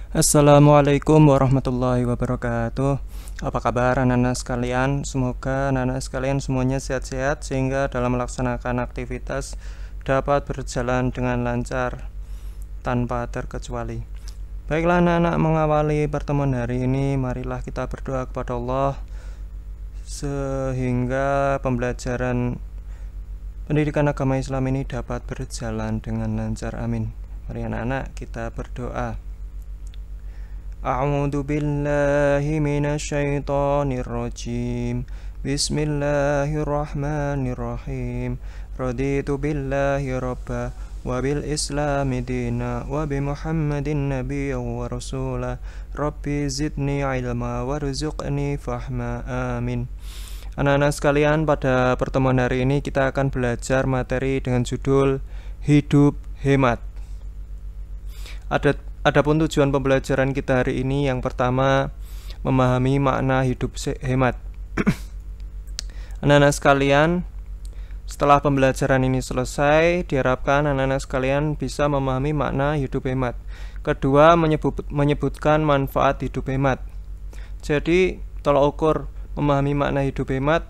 Assalamualaikum warahmatullahi wabarakatuh. Apa kabar anak-anak sekalian? Semoga anak-anak sekalian semuanya sehat-sehat sehingga dalam melaksanakan aktivitas dapat berjalan dengan lancar tanpa terkecuali. Baiklah anak-anak, mengawali pertemuan hari ini, marilah kita berdoa kepada Allah sehingga pembelajaran pendidikan agama Islam ini dapat berjalan dengan lancar. Amin. Mari anak-anak kita berdoa. A'udzu billahi minasyaitonir rajim. Bismillahirrahmanirrahim. Raditu billahi rabba wa bil islami dina wa bi Muhammadin nabiyyan wa rasula. Rabbi zidni ilma warzuqni fahma. Amin. Anak-anak sekalian, pada pertemuan hari ini kita akan belajar materi dengan judul Hidup Hemat. Adapun tujuan pembelajaran kita hari ini, yang pertama, memahami makna hidup hemat. Anak-anak sekalian, setelah pembelajaran ini selesai, diharapkan anak-anak sekalian bisa memahami makna hidup hemat. Kedua, menyebutkan manfaat hidup hemat. Jadi, tolak ukur memahami makna hidup hemat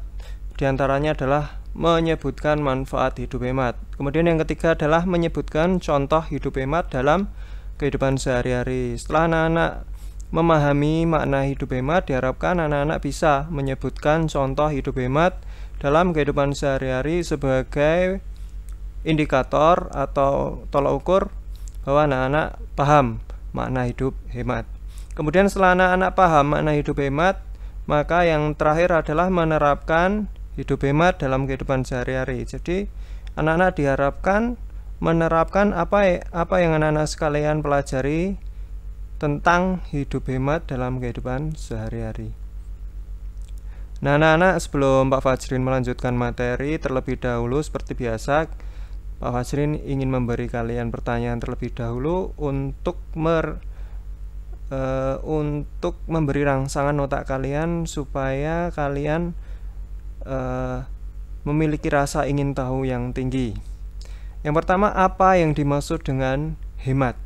diantaranya adalah menyebutkan manfaat hidup hemat. Kemudian yang ketiga adalah menyebutkan contoh hidup hemat dalam kehidupan sehari-hari. Setelah anak-anak memahami makna hidup hemat, diharapkan anak-anak bisa menyebutkan contoh hidup hemat dalam kehidupan sehari-hari sebagai indikator atau tolak ukur bahwa anak-anak paham makna hidup hemat. Kemudian setelah anak-anak paham makna hidup hemat, maka yang terakhir adalah menerapkan hidup hemat dalam kehidupan sehari-hari. Jadi anak-anak diharapkan menerapkan apa yang anak-anak sekalian pelajari tentang hidup hemat dalam kehidupan sehari-hari. Nah anak-anak, sebelum Pak Fajrin melanjutkan materi, terlebih dahulu seperti biasa Pak Fajrin ingin memberi kalian pertanyaan terlebih dahulu untuk memberi rangsangan otak kalian supaya kalian memiliki rasa ingin tahu yang tinggi. Yang pertama, apa yang dimaksud dengan hemat?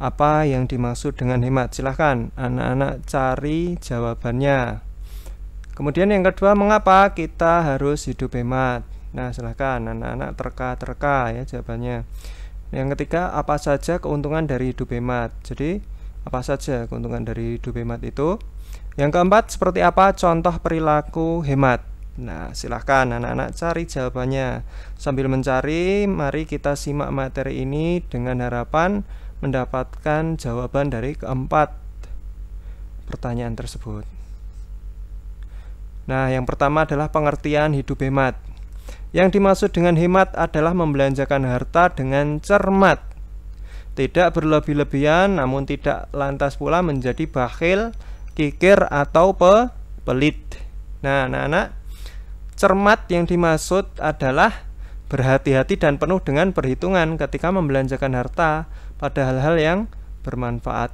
Apa yang dimaksud dengan hemat? Silahkan anak-anak cari jawabannya. Kemudian yang kedua, mengapa kita harus hidup hemat? Nah, silahkan anak-anak terka-terka ya jawabannya. Yang ketiga, apa saja keuntungan dari hidup hemat? Jadi, apa saja keuntungan dari hidup hemat itu? Yang keempat, seperti apa contoh perilaku hemat? Nah, silahkan anak-anak cari jawabannya. Sambil mencari, mari kita simak materi ini dengan harapan mendapatkan jawaban dari keempat pertanyaan tersebut. Nah, yang pertama adalah pengertian hidup hemat. Yang dimaksud dengan hemat adalah membelanjakan harta dengan cermat, tidak berlebih-lebihan, namun tidak lantas pula menjadi bakhil, kikir, atau pelit. Nah, anak-anak, cermat yang dimaksud adalah berhati-hati dan penuh dengan perhitungan ketika membelanjakan harta pada hal-hal yang bermanfaat.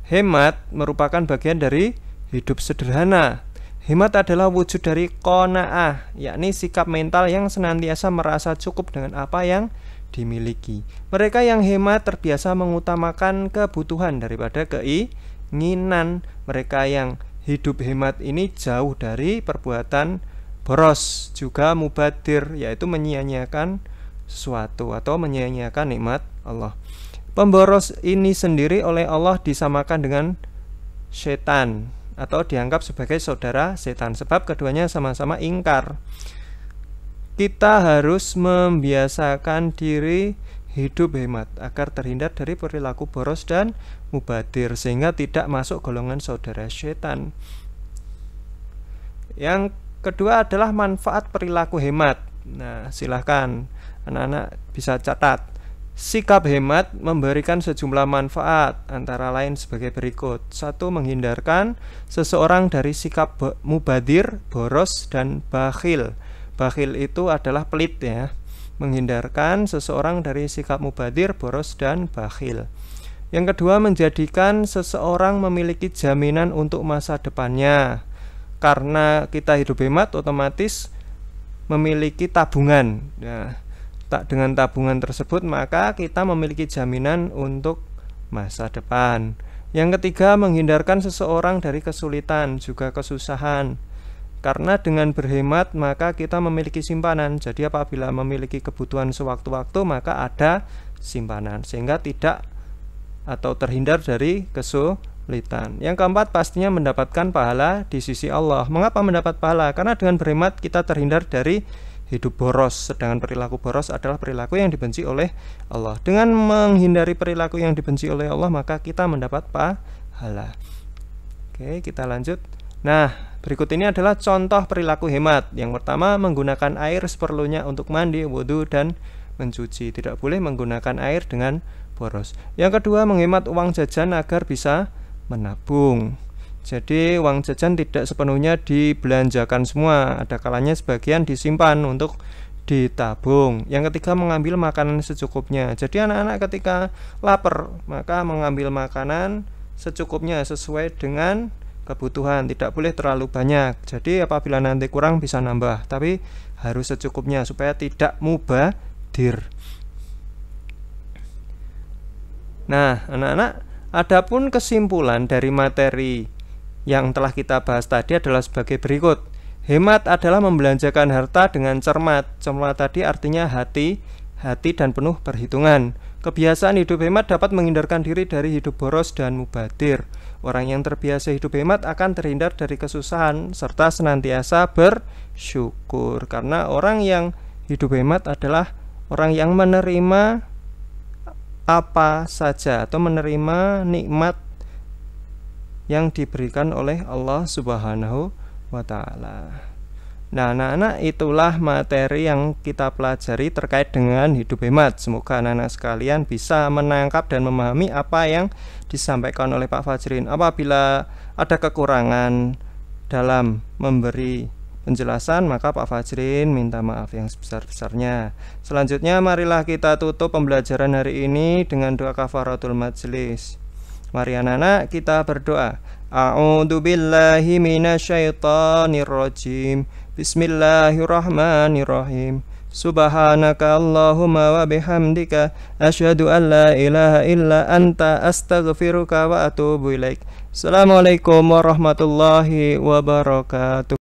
Hemat merupakan bagian dari hidup sederhana. Hemat adalah wujud dari qanaah, yakni sikap mental yang senantiasa merasa cukup dengan apa yang dimiliki. Mereka yang hemat terbiasa mengutamakan kebutuhan daripada keinginan. Mereka yang hidup hemat ini jauh dari perbuatan boros, juga mubadir, yaitu menyia-nyiakan sesuatu atau menyia-nyiakan nikmat Allah. Pemboros ini sendiri oleh Allah disamakan dengan setan atau dianggap sebagai saudara setan, sebab keduanya sama-sama ingkar. Kita harus membiasakan diri hidup hemat agar terhindar dari perilaku boros dan mubadir sehingga tidak masuk golongan saudara setan. Yang kedua adalah manfaat perilaku hemat. Nah, silahkan anak-anak bisa catat. Sikap hemat memberikan sejumlah manfaat, antara lain sebagai berikut. 1. Menghindarkan seseorang dari sikap mubadir, boros, dan bakhil. Bakhil itu adalah pelit ya. Menghindarkan seseorang dari sikap mubadir, boros, dan bakhil. Yang kedua, menjadikan seseorang memiliki jaminan untuk masa depannya. Karena kita hidup hemat, otomatis memiliki tabungan. Nah, dengan tabungan tersebut maka kita memiliki jaminan untuk masa depan. Yang ketiga, menghindarkan seseorang dari kesulitan, juga kesusahan. Karena dengan berhemat maka kita memiliki simpanan. Jadi apabila memiliki kebutuhan sewaktu-waktu maka ada simpanan, sehingga tidak atau terhindar dari kesulitan. Yang keempat, pastinya mendapatkan pahala di sisi Allah. Mengapa mendapat pahala? Karena dengan berhemat kita terhindar dari hidup boros. Sedangkan perilaku boros adalah perilaku yang dibenci oleh Allah. Dengan menghindari perilaku yang dibenci oleh Allah maka kita mendapat pahala. Oke, kita lanjut. Nah, berikut ini adalah contoh perilaku hemat. Yang pertama, menggunakan air seperlunya untuk mandi, wudhu, dan mencuci. Tidak boleh menggunakan air dengan boros. Yang kedua, menghemat uang jajan agar bisa menabung. Jadi uang jajan tidak sepenuhnya dibelanjakan semua, ada kalanya sebagian disimpan untuk ditabung. Yang ketiga, mengambil makanan secukupnya. Jadi anak-anak ketika lapar maka mengambil makanan secukupnya sesuai dengan kebutuhan, tidak boleh terlalu banyak. Jadi apabila nanti kurang bisa nambah, tapi harus secukupnya supaya tidak mubadir. Nah, anak-anak, adapun kesimpulan dari materi yang telah kita bahas tadi adalah sebagai berikut. Hemat adalah membelanjakan harta dengan cermat. Cermat tadi artinya hati dan penuh perhitungan. Kebiasaan hidup hemat dapat menghindarkan diri dari hidup boros dan mubadir. Orang yang terbiasa hidup hemat akan terhindar dari kesusahan serta senantiasa bersyukur. Karena orang yang hidup hemat adalah orang yang menerima apa saja atau menerima nikmat yang diberikan oleh Allah Subhanahu wa ta'ala. Nah, anak-anak, itulah materi yang kita pelajari terkait dengan hidup hemat. Semoga anak-anak sekalian bisa menangkap dan memahami apa yang disampaikan oleh Pak Fajrin. Apabila ada kekurangan dalam memberi penjelasan, maka Pak Fajrin minta maaf yang sebesar-besarnya. Selanjutnya, marilah kita tutup pembelajaran hari ini dengan doa kafaratul majelis. Mari anak-anak kita berdoa. A'udzubillahi minasyaitonirrajim. Bismillahirrahmanirrahim. Subhanaka Allahumma wa bihamdika asyhadu an la ilaha illa anta astaghfiruka wa atubu ilaik. Assalamualaikum warahmatullahi wabarakatuh.